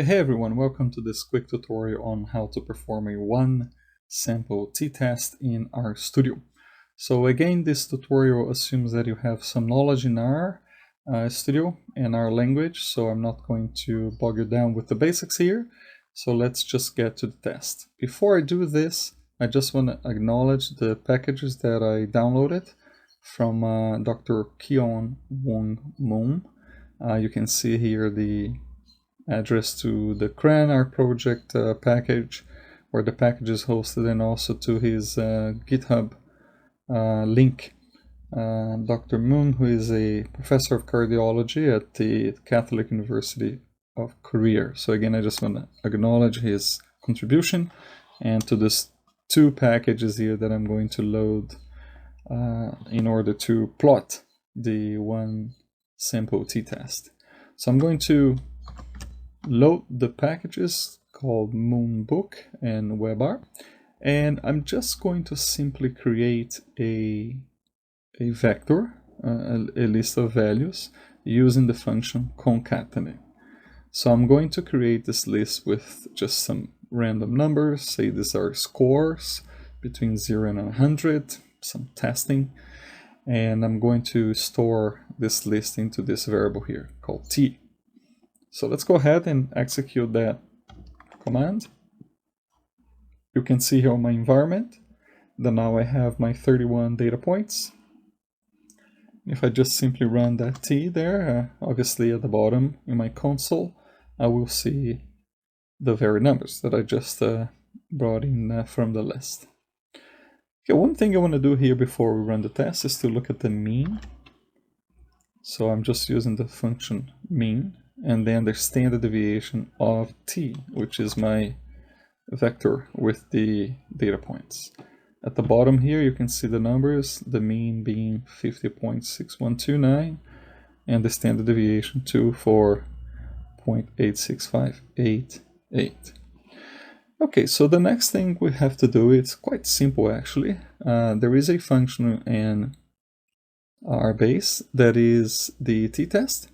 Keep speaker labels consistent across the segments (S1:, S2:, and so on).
S1: Hey everyone, welcome to this quick tutorial on how to perform a one sample t-test in RStudio. So again, this tutorial assumes that you have some knowledge in RStudio and our language, so I'm not going to bog you down with the basics here. So let's just get to the test. Before I do this, I just want to acknowledge the packages that I downloaded from Dr. Keon Wong Moon. You can see here the address to the CRAN project package where the package is hosted, and also to his GitHub link. Dr. Moon, who is a professor of cardiology at the Catholic University of Korea. So again, I just want to acknowledge his contribution, and to these two packages here that I'm going to load in order to plot the one sample t-test. So I'm going to load the packages called Moonbook and WebR, and I'm just going to simply create a vector, a list of values using the function concatenate. So I'm going to create this list with just some random numbers. Say these are scores between 0 and 100, some testing, and I'm going to store this list into this variable here called t. So let's go ahead and execute that command. You can see here on my environment that now I have my 31 data points. If I just simply run that t there, obviously at the bottom in my console, I will see the very numbers that I just brought in from the list. Okay, one thing I want to do here before we run the test is to look at the mean. So I'm just using the function mean, and then the standard deviation of t, which is my vector with the data points. At the bottom here, you can see the numbers, the mean being 50.6129, and the standard deviation 2.86588. Okay, so the next thing we have to do, it's quite simple actually. There is a function in our base that is the t-test.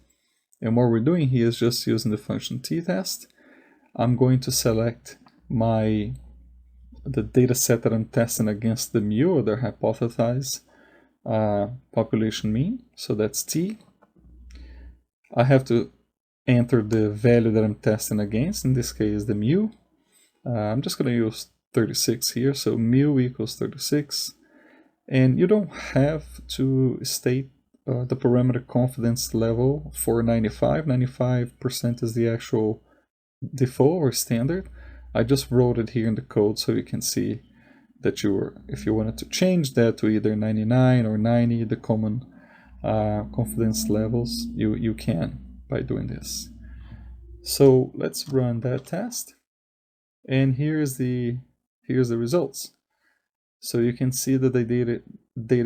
S1: And what we're doing here is just using the function t-test. I'm going to select the data set that I'm testing against the mu, or the hypothesized population mean. So that's t. I have to enter the value that I'm testing against, in this case the mu. I'm just going to use 36 here, so mu equals 36. And you don't have to state the parameter confidence level for 95. 95% is the actual default or standard. I just wrote it here in the code so you can see that if you wanted to change that to either 99 or 90, the common confidence levels, you can by doing this. So let's run that test, and here's the results. So you can see that the data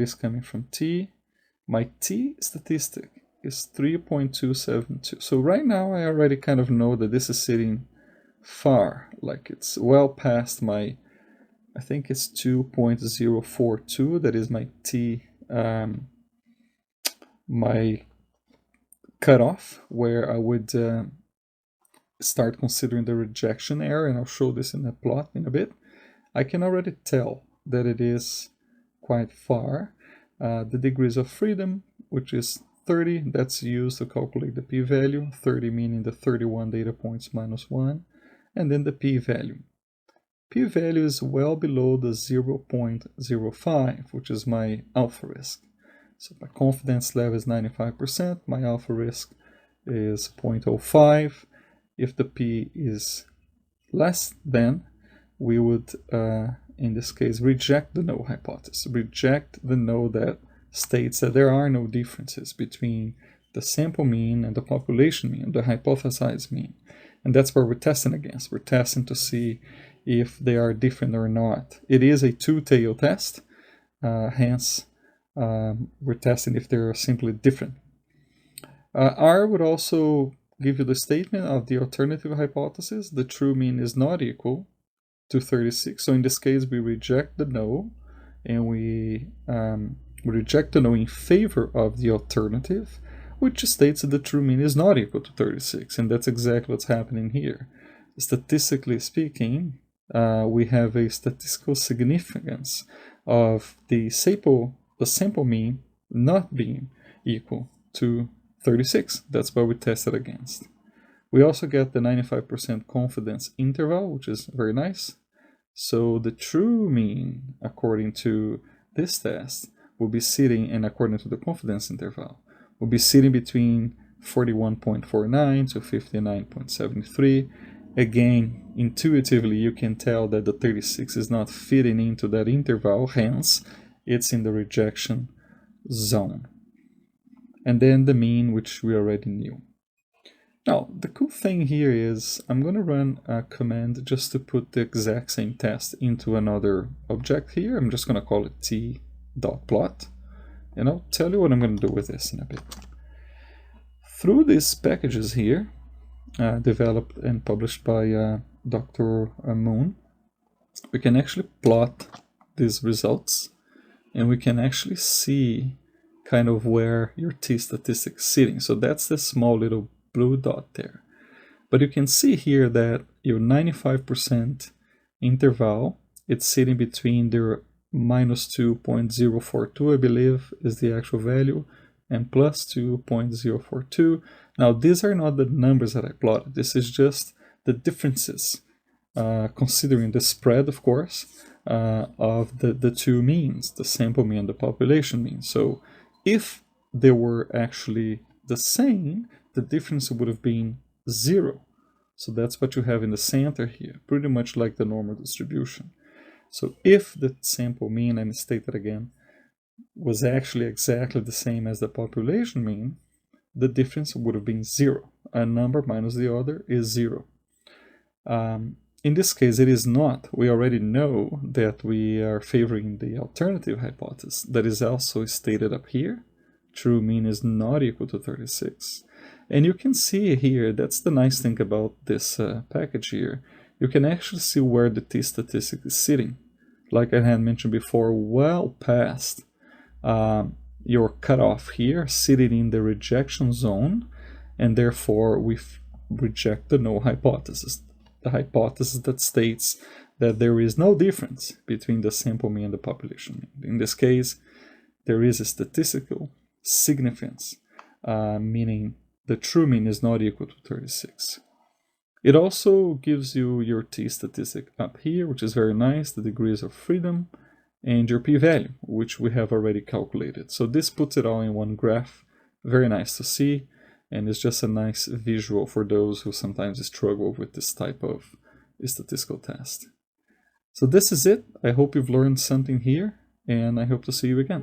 S1: is coming from t. My t statistic is 3.272. So right now I already kind of know that this is sitting far, like it's well past my, I think it's 2.042, that is my t, my cutoff, where I would start considering the rejection error, and I'll show this in a plot in a bit. I can already tell that it is quite far. The degrees of freedom, which is 30, that's used to calculate the p-value, 30 meaning the 31 data points minus 1, and then the p-value. P-value is well below the 0.05, which is my alpha risk. So my confidence level is 95%, my alpha risk is 0.05. If the p is less than, we would in this case reject the null hypothesis, reject the null that states that there are no differences between the sample mean and the population mean, the hypothesized mean. And that's what we're testing against. We're testing to see if they are different or not. It is a two-tailed test, hence we're testing if they're simply different. R would also give you the statement of the alternative hypothesis. The true mean is not equal to 36. So in this case, we reject the null, and we reject the null in favor of the alternative, which states that the true mean is not equal to 36, and that's exactly what's happening here. Statistically speaking, we have a statistical significance of the sample mean not being equal to 36. That's what we tested against. We also get the 95% confidence interval, which is very nice. So the true mean, according to this test, will be sitting, and according to the confidence interval, will be sitting between 41.49 to 59.73. Again, intuitively, you can tell that the 36 is not fitting into that interval, hence it's in the rejection zone. And then the mean, which we already knew. Now, the cool thing here is I'm going to run a command just to put the exact same test into another object here. I'm just going to call it t.plot, and I'll tell you what I'm going to do with this in a bit. Through these packages here, developed and published by Dr. Moon, we can actually plot these results, and we can actually see kind of where your t-statistic is sitting. So that's the small little blue dot there. But you can see here that your 95% interval, it's sitting between the minus 2.042, I believe, is the actual value, and plus 2.042. Now, these are not the numbers that I plotted. This is just the differences, considering the spread, of course, of the two means, the sample mean and the population mean. So if they were actually the same, the difference would have been 0. So that's what you have in the center here, pretty much like the normal distribution. So if the sample mean, and state that again, was actually exactly the same as the population mean, the difference would have been 0. A number minus the other is 0. In this case, it is not. We already know that we are favoring the alternative hypothesis that is also stated up here. True mean is not equal to 36. And you can see here, that's the nice thing about this package here, you can actually see where the t-statistic is sitting. Like I had mentioned before, well past your cutoff here, sitting in the rejection zone, and therefore we reject the null hypothesis. The hypothesis that states that there is no difference between the sample mean and the population mean. In this case, there is a statistical significance, meaning the true mean is not equal to 36. It also gives you your t-statistic up here, which is very nice, the degrees of freedom, and your p-value, which we have already calculated. So this puts it all in one graph. Very nice to see, and it's just a nice visual for those who sometimes struggle with this type of statistical test. So this is it. I hope you've learned something here, and I hope to see you again.